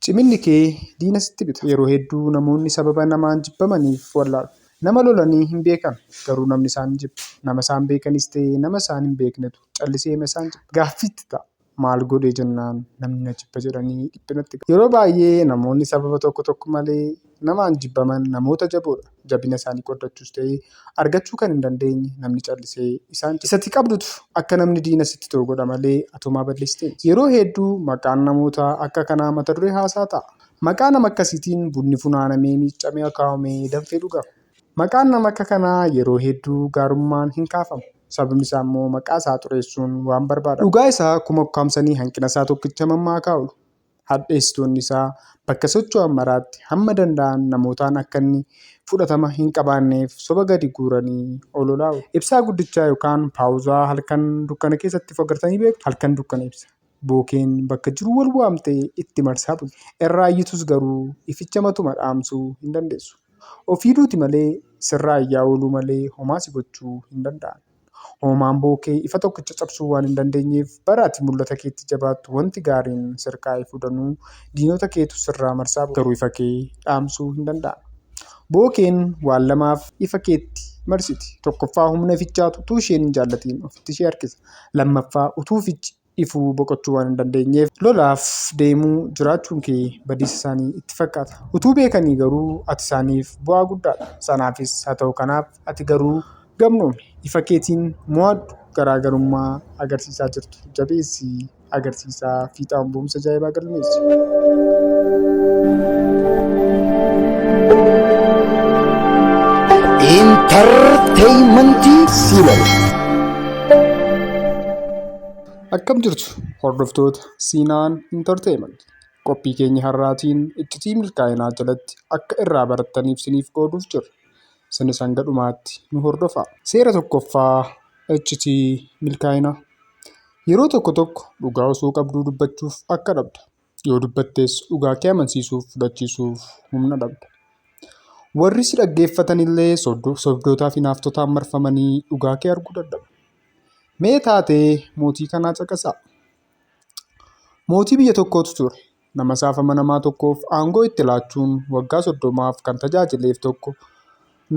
Ciminni kee diina sitti bita. Yeroo hedduu namoonni sababa namaan jibbamaniif wallaalu. Nama lolanii hin beekan garuu namni isaan jibba. Nama isaan beekanis ta'e nama isaan hin beeknetu callisee isaan jibba. Gaaffiitti ta'a. Maal godhee jennaan namni na jibba jedhanii dhiphinatti galu. Yeroo baay'ee namoonni sababa tokko malee namaan jibbaman namoota jaboodha. Jabina isaanii qooddachuus ta'ee argachuu kan hin dandeenye namni callisee isaan jibba. Isatti qabdutu akka namni diina sitti ta'u godha malee atumaa balleessitee. Yeroo hedduu maqaan namoota akka kanaa mata duree haasaa ta'a. Maqaa nama akkasiitiin bunni funaanamee miiccamee akaawamee danfee dhugama. Maqaan nama akka kanaa yeroo hedduu gaarummaan hin kaafamu. Sababni isaa immoo maqaa isaa xureessuun waan barbaadamu. Dhugaa isaa kuma ukkaamsanii hanqina isaa tokkicha mammaakaa oolu. Hadheessitoonni isaa bakka socho'an maraatti hamma danda'an namootaan akka inni fudhatama hin qabaanneef soba gadi guuranii ololaa oolu. Ibsaa guddichaa yookaan paawuzaa halkan dukkana keessatti fogartanii beektu. Halkan dukkana ibsa. Bookeen bakka jiru wal waamtee itti marsaa bulte. Irraa iyyitus garuu ificha matuma dhaamsuu hin dandeessu. Ofii duuti malee sirraa iyyaa ooluu malee homaa si gochuu hin danda'an. Hoomaan bookee ifa tokkicha cabsuu waan hin dandeenyeef baraati mul'ata keetti jabaattu wanti gaariin sirkaa'ee fuudhanuu diinota keetu sirraa marsaa garuu ifa kee dhaamsuu hin danda'an. Bookeen waan lamaaf ifa keetti marsiti. Tokkoffaa humna ifichaatu utuu isheen hin jaallatiin ofitti ishee harkisa. Lammaffaa utuu ifichi ifuu boqochuu waan hin dandeenyeef lolaaf deemuu jiraachuun kee badiisa isaanii itti fakkaata. Utuu beekanii garuu ati isaaniif bu'aa guddaadha. Sanaafis haa ta'u kanaaf ati garuu gamnoomne ifa keetiin mo'adhu. Garaagarummaa agarsiisaa jirtu jabeessii agarsiisaa fiixaan bu'umsa ajaa'ibaa galmeessi. Intarteeymentii Siilaal. Akkam jirtu hordoftoota Siinaan Intarteeymentii. Qophii keenya har'aatiin iccitii milkaa'inaa jalatti akka irraa barattaniif isiniif qooduuf jirra. Isinis hanga dhumaatti nu hordofaa. Seera tokkoffaa iccitii milkaa'inaa. Yeroo tokko dhugaa osoo qabduu dubbachuuf akka dhabda. Yoo dubbattes dhugaa kee amansiisuuf fudhachiisuuf humna dhabda. Warri si dhaggeeffatan illee sobdootaa fi naaftotaan marfamanii dhugaa kee arguu dadhabu. Mee taatee mootii kanaa caqasaa. Mootii biyya tokkootu ture. Nama isaaf amanamaa tokkoof aangoo itti laachuun waggaa 30 kan tajaajileef tokko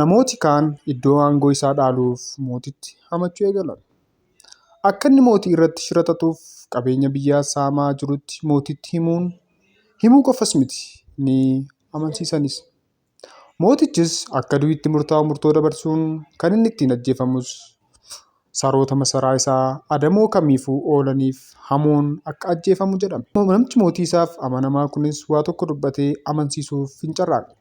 namooti kaan iddoo aangoo isaa dhaaluuf mootitti hamachuu eegalan. Akka inni mootii irratti shira xaxuuf qabeenya biyyaa saamaa jirutti mootitti himuu qofas miti ni amansiisanis. Mootichis akka du'iitti murtaa'u murtoo dabarsuun kan inni ittiin ajjeefamus saroota masaraa isaa adamoo kamiifuu oolaniif hamoon akka ajjeefamu jedhame. Namichi mootii isaaf amanamaa kunis waa tokko dubbatee amansiisuuf hin carraaqne.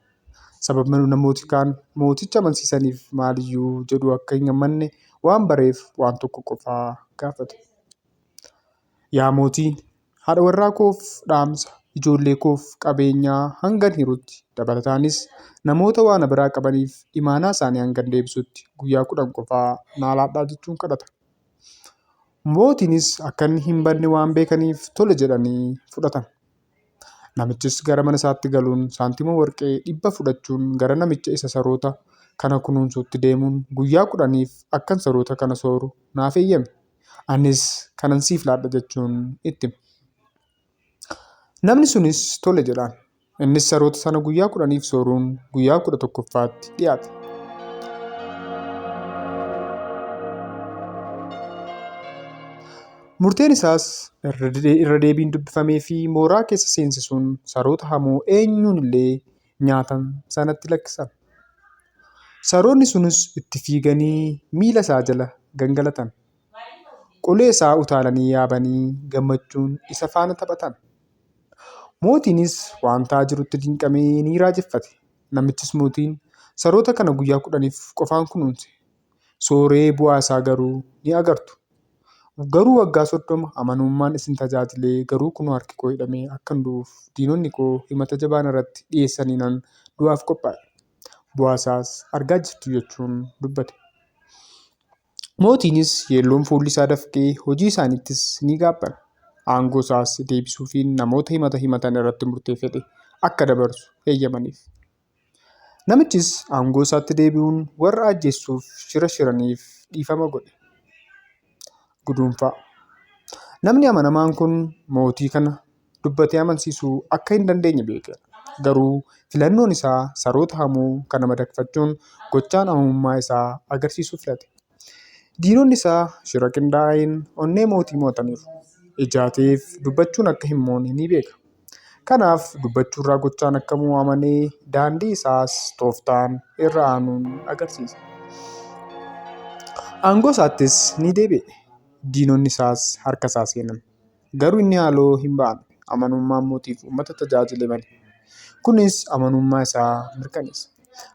Sababni namooti kaan mooticha amansiisaniif maaliyyuu jedhu akka hin gammanne waan bareef waan tokko qofaa gaafate. Yaa mootii, haadha warraa koof dhaamsa, ijoollee koof qabeenyaa hangan hirutti dabalataanis namoota waan biraa qabaniif imaanaa isaanii hangan deebisutti guyyaa 10 qofaa naa laadhaa jechuun kadhata. Mootiinis akka inni hin banne waan beekaniif tole jedhanii fudhatan. Namichis gara mana isaatti galuun saantima warqee 100 fudhachuun gara namicha isa saroota kana kunuunsuutti deemuun guyyaa 10f akkan saroota kana sooru naaf eeyyame. Anis kanan siif laadha jechuun itti hime. Namni sunis tole jedhaan. Innis saroota sana guyyaa 10f sooruun guyyaa 11ffaatti dhiyaate. Murteen isaas irra deebiin dubbifamee fi mooraa keessa seensisuun saroota hamoo eenyuun illee nyaatan sanatti lakkisan. Saroonni sunis itti fiiganii miila isaa jala gangalatan. Qolee isaa utaalanii yaabanii gammachuun isa faana taphatan. Mootiinis waan ta'aa jirutti dinqamee ni raajeffate. Namichis mootiin saroota kana guyyaa 10f qofaan kunuunse. Sooree bu'aa isaa garuu ni agartu. Garuu waggaa 30 amanummaan isin tajaajilee garuu kunoo harki koo hidhamee akkan du'uuf diinonni koo himata jabaan irratti dhiyeessaniinan du'aaf qophaa'e. Bu'aa isaas argaa jirtu jechuun dubbate. Mootiinis yeelloon fuulli isaa dafqee hojii isaaniittis ni gaabban. Aangoo isaas deebisuu fi namoota himatan irratti murteeffate akka dabarsu eeyyamaniif. Namichis aangoo isaatti deebi'uun warra ajjeessuuf shiraniif dhiifama godhe. Guduunfaa. Namni amanamaan kun mootii kana dubbatee amansiisuu akka hin dandeenye beekeera. Garuu filannoon isaa saroota hamuu kana madaqfachuun gochaan amummaa isaa agarsiisuu filate. Diinonni isaa shira qindaa'een onnee mootii mo'ataniiru. Ijaateef dubbachuun akka hin moone ni beeka. Kanaaf dubbachuurraa gochaan akka mo'u amanee daandii isaas tooftaan irra aanuun agarsiisa. Aangoo isaattis ni deebi'e. Diinonni isaas harka isaa seenan. Garuu inni haaloo hin ba'an. Amanummaan mootiif uummata tajaajile malee. Kunis amanummaa isaa mirkaneessa.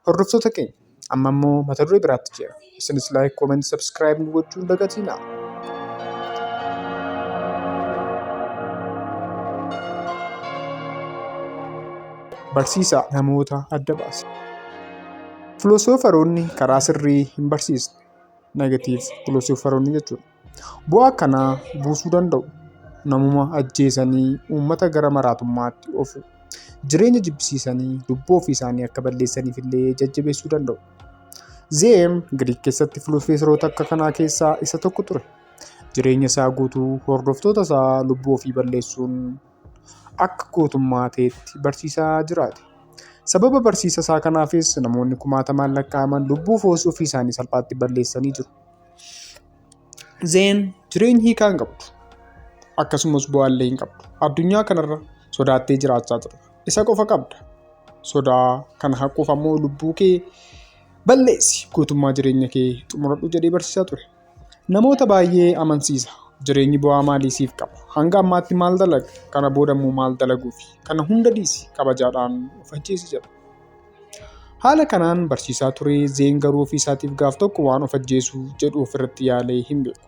Hordoftoota keenya amma immoo mata duree biraatti ceena. Isinis like, comment, subscribe nu gochuu hin dagatinaa. Barsiisaa namoota adda baasa. Filoosofaroonni karaa sirrii hin barsiisne. Negatiiv filoosofaroonni jechuudha. Bu'aa akkanaa buusuu danda'u. Namuma ajjeesanii uummata gara maraatummaatti oofu. Jireenya jibbisiisanii lubbuu ofii isaanii akka balleessaniif illee jajjabeessuu danda'u. Zeem Giriik keessatti filoosofaroota akka kanaa keessaa isa tokko ture. Jireenya isaa guutuu hordoftoota isaa lubbuu ofii balleessuun akka gootummaa ta'etti barsiisaa jiraate. Sababa barsiisa isaa kanaafis namoonni kumaatamaan lakkaa'aman lubbuu ofii isaanii salphaatti balleessanii jiru. Zeen jireenya hiikaa hin qabdu. Akkasumas bu'aallee hin qabdu. Addunyaa kanarra sodaattee jiraachaa jirta. Isa qofa qabda. Sodaa kana haquuf ammoo lubbuu kee balleessi. Gootummaa jireenya kee xumuradhu jedhee barsiisaa ture. Namoota baay'ee amansiisa. Jireenyi bu'aa maalii siif qaba? Hanga ammaatti maal dalaga? Kana booda immoo maal dalaguufi? Kana hunda dhiisi kabajaadhaan of ajjeesi jedha. Haala kanaan barsiisaa ture. Zeen garuu ofii isaatiif gaaf tokko waan of ajjeesuu jedhu ofirratti yaalee hin beeku.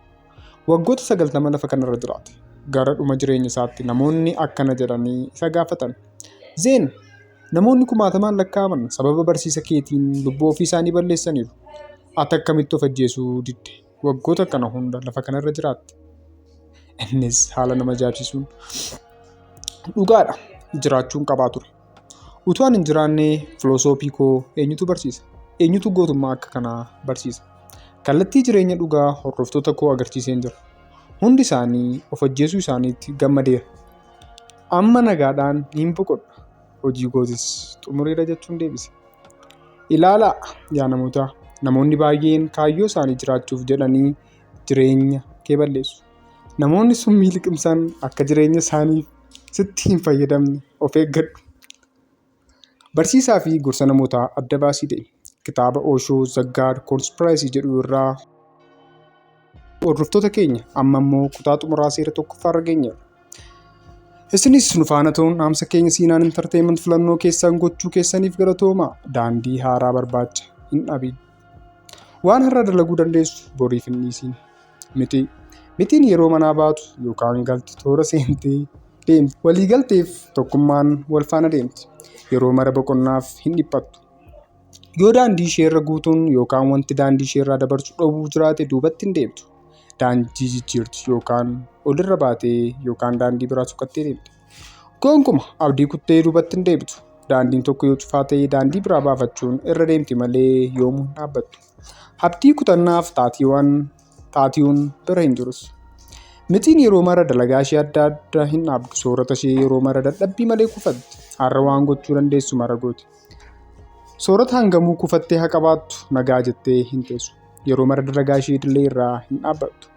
Waggoota 90 lafa kanarra jiraate. Gara dhuma jireenya isaatti namoonni akkana jedhanii isa gaafatan. Zeen namoonni kumaatamaan lakkaa'aman sababa barsiisa keetiin lubbuu ofii isaanii balleessaniiru. Ati akkamitti of ajjeesuu didde? Waggoota kana hunda lafa kanarra jiraatte. Innis haala nama ajaa'ibsiisuun dhugaadha jiraachuun qabaa ture. Utuu ani hin jiraanne filoosoophii koo eenyutu barsiisa? Eenyutu gootummaa akka kanaa barsiisa? Kallattii jireenya dhugaa hordoftoota koo agarsiiseen jira. Hundi isaanii of ajjeesuu isaaniitti gammadeera. Amma nagaadhaan hin boqodha. Hojii kootis xumureera jechuun deebise. Ilaalaa yaa namoota, namoonni baay'een kaayyoo isaanii jiraachuuf jedhanii jireenya kee balleessu. Namoonni summii liqimsan akka jireenya isaaniif sitti hin fayyadamne of eeggadhu. Barsiisaa fi gorsa namootaa adda baasii ta'e kitaaba Oshoo Zaggaad Konspiraasii jedhu irraa hordoftoota keenya amma immoo kutaa xumuraa seera tokkoffaarra geenyeerra. Isinis nu faana ta'uun dhaamsa keenya Siinaan Intarteementii filannoo keessan gochuu keessaniif galatoomaa. Daandii haaraa barbaacha hin dhabin. Waan har'a dalaguu dandeessu boriif hin dhiisin. Mitiin yeroo manaa baatu yookaan galtu toora seentee deemti. Waliigalteef tokkummaan wal faana deemti. Yeroo mara boqonnaaf hin dhiphattu. Yoo daandii isheerra guutuun yookaan wanti daandii isheerraa dabarsu dhabuu jiraate duubatti hin deemtu. Daandii jijjiirti yookaan olirra baatee yookaan daandii biraa suukattee deemti. Gonkumaa abdii kuttee duubatti hin deebitu. Daandiin tokko yoo cufaa ta'e daandii biraa baafachuun irra deemti malee yoomuu hin dhaabbattu. Abdii kutannaaf taatiiwwan bira hin jirus. Mitiin yeroo mara dalagaa ishee adda addaa hin dhaabdu. Soorata ishee yeroo mara dadhabbii malee kufatti. Har'a waan gochuu dandeessu mara gooti. Soorata hangamuu kufattee haa qabaattu nagaa jettee hin teessu. Yeroo mara dalagaa ishee idilee irraa hin dhaabbattu.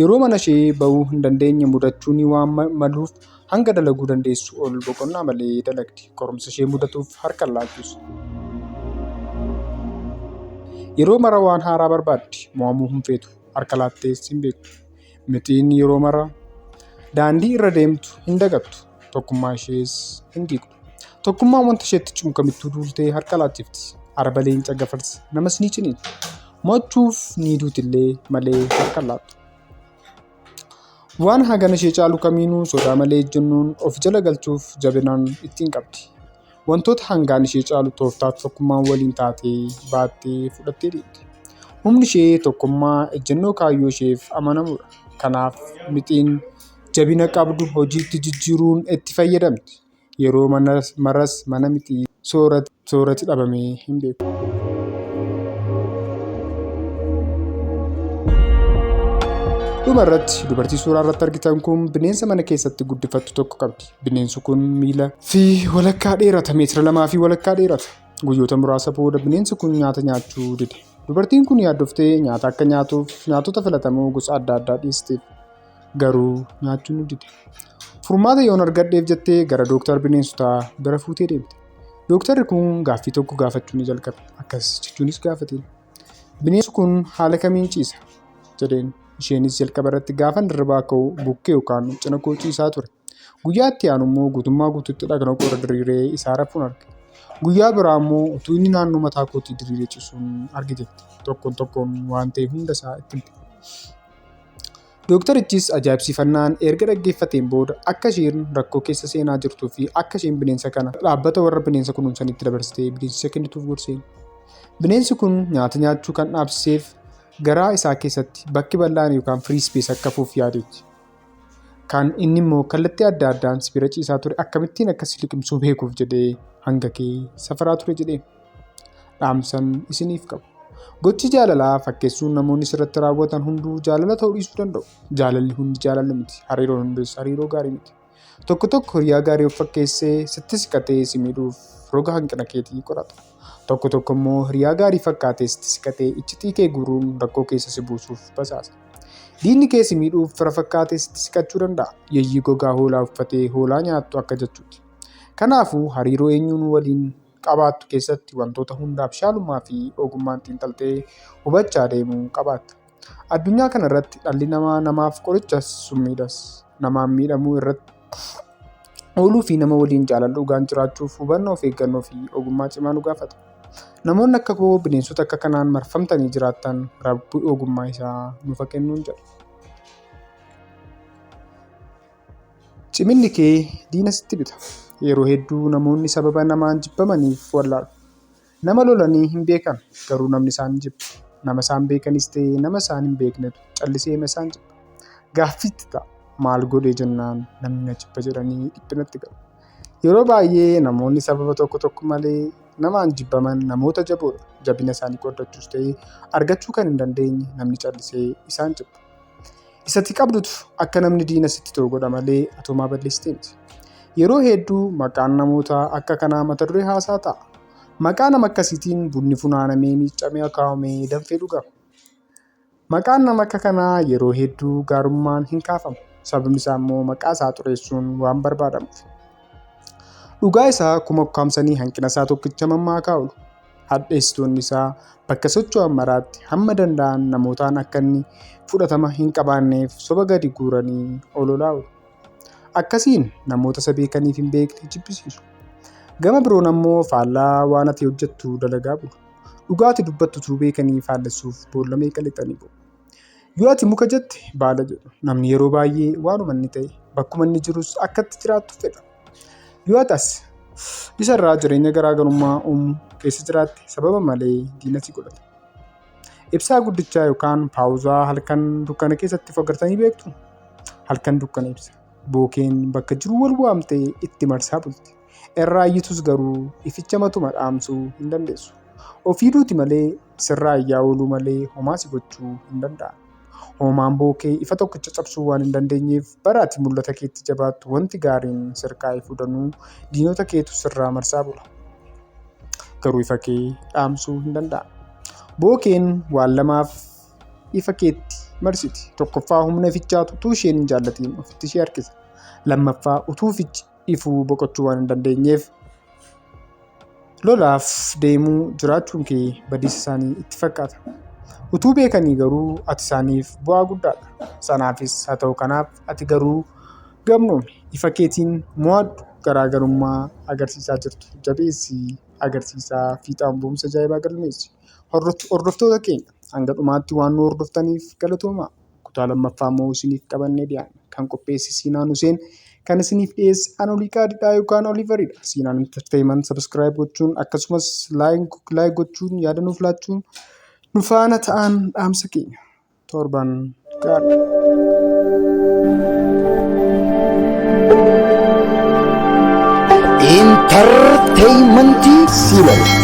Yeroo mana ishee bahuu hin dandeenye mudachuun waan maluuf hanga dalaguu dandeessu ol boqonnaa malee dalagdi. Qorumsa ishee mudatuuf harka laachus. Yeroo mara waan haaraa barbaaddi. Mo'amuu hin feetu. Harka laattees hin beektu. Mitiin yeroo mara daandii irra deemtu hin dagattu. Tokkummaa ishees hin diigdu. Tokkummaan wanta isheetti cimu kamittuu duultee harka laachifti. Arba leenca gafarsa namas ni ciniiti. Mo'achuuf ni duutillee malee harka laattu. Waan hagana ishee caalu kamiinuu sodaa malee ejjennuun of jala galchuuf jabinaan ittiin qabdi. Wantoota hangaan ishee caalu tooftaaf tokkummaan waliin taatee baattee fudhattee deemti. Humni ishee tokkummaa ejjennoo kaayyoo isheef amanamuudha. Kanaaf mitiin jabina qabdu hojiitti jijjiiruun itti fayyadamti. Yeroo maras mana mitii soorati dhabamee hin beeku. Dhumarratti dubartii suuraa irratti argitan kun bineensa mana keessatti guddifattu tokko qabdi. Bineensi kun miila fi walakkaa dheerata. Meetira 2 fi walakkaa dheerata. Guyyoota muraasa booda bineensi kun nyaata nyaachuu dide. Dubartiin kun yaaddoftee nyaata akka nyaatuuf nyaatota filatamoo gosa adda addaa dhiyeesteef. Garuu nyaachuu ni dide. Furmaata yoon argadheef jettee gara dooktar bineensotaa bira fuutee deemte. Dooktarri kun gaaffii tokko gaafachuu ni jalqabe. Akkas jechuunis gaafateen. Bineensi kun haala kamiin ciisa? jedheen. Isheenis jalqaba irratti gaafan dirribaa ka'u bukkee yookaan cina koo ciisaa ture. Guyyaa itti aanu immoo guutummaa guutuutti dhagna koo irra diriiree isaa rafuun arge. Guyyaa biraa immoo utuu inni naannoo mataa kootii diriiree ciisuun argiteetti. Tokkoon tokkoon waan ta'e hunda isaa itti himte. Dooktarichis ajaa'ibsiifannaan erga dhaggeeffateen booda akka isheen rakkoo keessa seenaa jirtuu fi akka isheen bineensa kana dhaabbata warra bineensa kunuunsanitti dabarsitee bineensicha kennituuf gorseen. Bineensi kun nyaata nyaachuu kan dhaabsiseef garaa isaa keessatti bakki bal'aan yookaan firii ispees akka fuuf yaadeetti. Kan inni immoo kallattii adda addaan sibira ciisaa ture akkamittiin akkas liqimsuu beekuuf jedhee hanga kee safaraa ture jedheen. Dhaamsan isiniif qabu. Gochi jaalalaa fakkeessuun namoonni sirratti raawwatan hunduu jaalala ta'uu dhiisuu danda'u. Jaalalli hundi jaalala miti. Hariiroon hundis hariiroo gaarii miti. Tokko tokko hiriyaa gaarii of fakkeessee sitti siqatee si miidhuuf roga hanqina keetii qorata. Tokko tokko immoo hiriyaa gaarii fakkaatee sitti siqatee iccitii kee guuruun rakkoo keessa si buusuuf basaasa. Diinni kee si miidhuuf fira fakkaatee sitti siqachuu danda'a. Yeeyyii gogaa hoolaa uffatee hoolaa nyaattu akka jechuuti. Kanaafuu hariiroo eenyuun waliin qabaattu keessatti wantoota hundaaf shaalummaa fi ogummaan xiinxaltee hubachaa deemuu qabaatta. Addunyaa kana irratti dhalli namaa namaaf qorichas summiidhas. Namaan miidhamuu irratti ooluu fi nama waliin jaalala dhugaan jiraachuuf hubannoo of eeggannoo fi ogummaa cimaa nu gaafata. Namoonni akka koo bineensota akka kanaan marfamtanii jiraattan rabbi ogummaa isaa nuuf kennuun jedha. Ciminni kee diina sitti bita. Yeroo hedduu namoonni sababa namaan jibbamaniif wallaalu. Nama lolanii hin beekan garuu namni isaan jibba. Nama isaan beekanis ta'ee nama isaan hin beeknetu callisee isaan jibba. Gaaffiitti ta'a. Maal godhee jennaan namni na jibba jedhanii dhiphinatti galu. Yeroo baay'ee namoonni sababa tokko malee namaan jibbaman namoota jaboodha. Jabina isaanii qoodachuus ta'ee argachuu kan hin dandeenye namni callisee isaan jibba. Isatti qabdutu akka namni diina sitti ta'u godha malee atumaa balleessitee miti. Yeroo hedduu maqaan namoota akka kanaa mata duree haasaa ta'a. Maqaa nama akkasiitiin bunni funaanamee miiccamee akaawamee danfee dhugama. Maqaan nama akka kanaa yeroo hedduu gaarummaan hin kaafamu. Sababni isaa immoo maqaa isaa xureessuun waan barbaadamuuf. Dhugaa isaa kuma ukkaamsanii hanqina isaa tokkicha mammaakaa oolu. Hadheessitoonni isaa bakka socho'an maraatti hamma danda'an namootaan akka inni fudhatama hin qabaanneef soba gadi guuranii ololaa oolu. Akkasiin namoota isa beekaniif hin beekne jibbisiisu. Gama biroon ammoo faallaa waan ati hojjettu dalagaa bulu. Dhugaati dubbattutuu beekanii faallessuuf boolla meeqa lixanii bu'u. Yoo ati muka jette baala jedhu. Namni yeroo baay'ee waanuma inni ta'e bakkuma inni jirus akkatti jiraattu fedha. Yoo atas isarraa jireenya garaagarummaa uumu keessa jiraatte sababa malee diina si godhata. Ibsaa guddichaa yookaan paawuzaa halkan dukkana keessatti fogartanii beektu? Halkan dukkana ibsa. Bookeen bakka jiru wal waamtee itti marsaa bulti. Irraa iyyitus garuu ificha matuma dhaamsuu hin dandeessu. Ofii duuti malee sirraa iyyaa ooluu malee homaa si gochuu hin danda'an. Hoomaan bookee ifa tokkicha cabsuu waan hin dandeenyeef baraati mul'ata keetti jabaattu wanti gaariin sirkaa fuudhanuu diinota keetu sirraa marsaa bula. Garuu ifa kee dhaamsuu hin danda'an. Bookeen waan lamaaf ifa keetti marsiti. Tokkoffaa humna ifichaatu utuu isheen hin jaallatiin ofitti ishee harkisa. Lammaffaa utuu ifichi ifuu boqochuu waan hin dandeenyeef lolaaf deemuu jiraachuun kee badiisa isaanii itti fakkaata. Utuu beekanii garuu ati isaaniif bu'aa guddaadha. Sanaafis haa ta'u kanaaf ati garuu gamnoome ifa keetiin mo'adhu garaagarummaa agarsiisaa jirtu. Jabeessii agarsiisaa fiixaan bu'umsa ajaa'ibaa galmeessi. Hordoftoota keenya hanga dhumaatti waan nu hordoftaniif galatoomaa. Kutaa lammaffaa immoo isiniif qabannee dhiyaanna. Kan qopheesse Siinaan Huseen kan isiniif dhiyeesse Anolii Qaadidhaa yookaan Oliveridha. Siinaan Entertainment subscribe gochuun akkasumas like gochuun yaada nuuf laachuun nu faana ta'an dhaamsa keenya. Torban gaarii. Entertainment Silal.